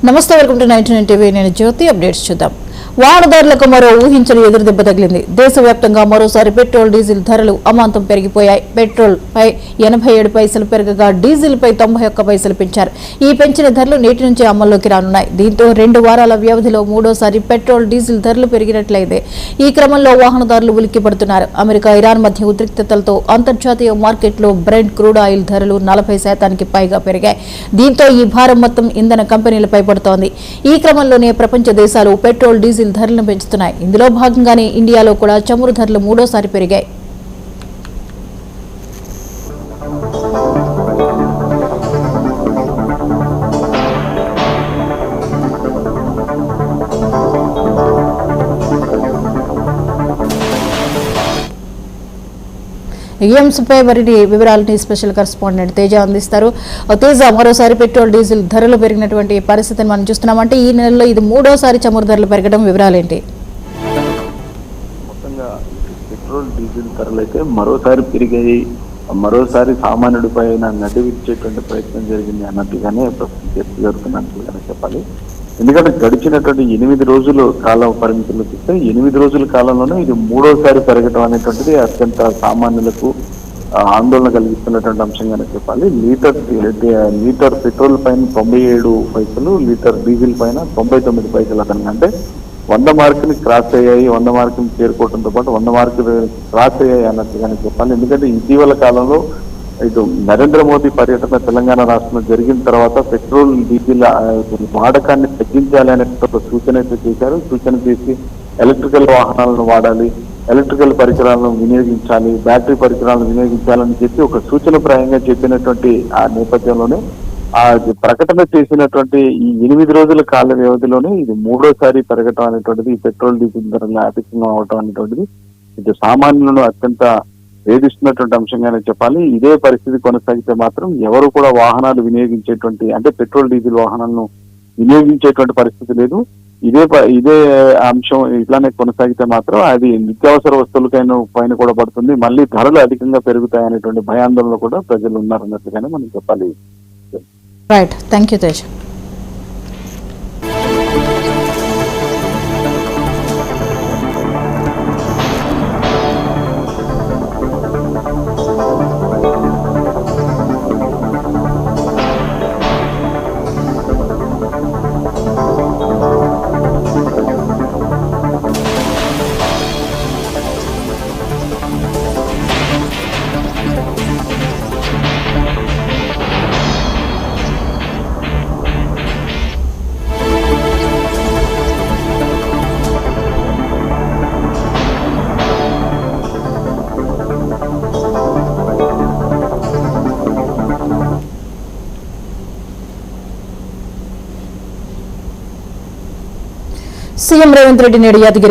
నమస్తే, welcome to 99 TV. నేను జ్యోతి. Updates చూద్దాం. వాహనదారులకు మరో ఊహించని ఎదురు దెబ్బ తగిలింది. దేశవ్యాప్తంగా మరోసారి పెట్రోల్ డీజిల్ ధరలు అమాంతం పెరిగిపోయాయి. పెట్రోల్ పై 87 పైసలు పెరగగా డీజిల్ పై 91 పైసలు పెంచారు. ఈ పెంచిన ధరలు నేటి నుంచి అమల్లోకి రానున్నాయి. దీంతో 2 వారాల వ్యవధిలో మూడోసారి పెట్రోల్ డీజిల్ ధరలు పెరిగినట్లయితే ఈ క్రమంలో వాహనదారులు ఉలిక్కిపడుతున్నారు. అమెరికా, ఇరాన్ మధ్య ఉద్రిక్తతలతో అంతర్జాతీయ మార్కెట్లో బ్రెంట్ క్రూడ్ ఆయిల్ ధరలు 40% పైగా పెరిగాయి. దీంతో ఈ భారం మొత్తం ఇంధన కంపెనీలపై పడుతోంది. ఈ క్రమంలోనే ప్రపంచ దేశాలు పెట్రోల్ డీజిల్ ధరలను పెంచుతున్నాయి. ఇందులో భాగంగానే ఇండియాలో కూడా చమురు ధరలు మూడోసారి పెరిగాయి. ఈ అంశంపై మరిన్ని వివరాలని స్పెషల్ కరెస్పాండెంట్ తేజ అందిస్తారు. తేజ, మరోసారి పెట్రోల్ డీజిల్ ధరలు పెరిగినటువంటి పరిస్థితిని మనం చూస్తున్నాం. అంటే ఈ నెలలో ఇది మూడోసారి చమురు ధరలు పెరగడం, వివరాలేంటి? మొత్తంగా పెట్రోల్ డీజిల్ ధరలు అయితే మరోసారి పెరిగాయి. మరోసారి సామాన్యుడి పైన నడి విడిచేటువంటి ప్రయత్నం జరిగింది అన్నట్టుగానే ప్రస్తుతం చర్చ జరుగుతున్నట్టుగానే చెప్పాలి. ఎందుకంటే గడిచినటువంటి 8 రోజులు కాల పరిమితులు చూస్తే 8 రోజుల కాలంలోనే ఇది మూడోసారి పెరగడం అనేటువంటిది అత్యంత సామాన్యులకు ఆందోళన కలిగిస్తున్నటువంటి అంశంగానే చెప్పాలి. లీటర్ పెట్రోల్ పైన 97 పైసలు, లీటర్ డీజిల్ పైన 99 పైసలు అదనంగా, అంటే 100 మార్కుని క్రాస్ అయ్యాయి. 100 మార్కుని చేరుకోవడంతో పాటు 100 మార్కులు క్రాస్ అయ్యాయి అన్నట్టుగానే చెప్పాలి. ఎందుకంటే ఇటీవల కాలంలో ఇటు నరేంద్ర మోదీ పర్యటన తెలంగాణ రాష్ట్రంలో జరిగిన తర్వాత పెట్రోల్ డీజిల్ వాడకాన్ని తగ్గించాలి అనే ఒక సూచన అయితే చేశారు. సూచన చేసి ఎలక్ట్రికల్ వాహనాలను వాడాలి, ఎలక్ట్రికల్ పరికరాలను వినియోగించాలి, బ్యాటరీ పరికరాలను వినియోగించాలని చెప్పి ఒక సూచనప్రాయంగా చెప్పినటువంటి ఆ నేపథ్యంలోనే ఆ ప్రకటన చేసినటువంటి ఈ 8 రోజుల కాల వ్యవధిలోనే ఇది మూడోసారి పెరగటం అనేటువంటిది, ఈ పెట్రోల్ డీజిల్ ధరలు అధికంగా అవటం అనేటువంటిది ఇటు సామాన్యులను అత్యంత వేధిస్తున్నటువంటి అంశంగానే చెప్పాలి. ఇదే పరిస్థితి కొనసాగితే మాత్రం ఎవరు కూడా వాహనాలు వినియోగించేటువంటి, అంటే పెట్రోల్ డీజిల్ వాహనాలను వినియోగించేటువంటి పరిస్థితి లేదు. ఇదే అంశం ఇట్లానే కొనసాగితే మాత్రం అది నిత్యావసర వస్తువులకైనా పైన కూడా పడుతుంది. మళ్ళీ ధరలు అధికంగా పెరుగుతాయనేటువంటి భయాందోళనలో కూడా ప్రజలు ఉన్నారన్నట్టుగానే మనం చెప్పాలి. Right, thank you Tej. CM Revanth Reddy నేడు యాదగిరి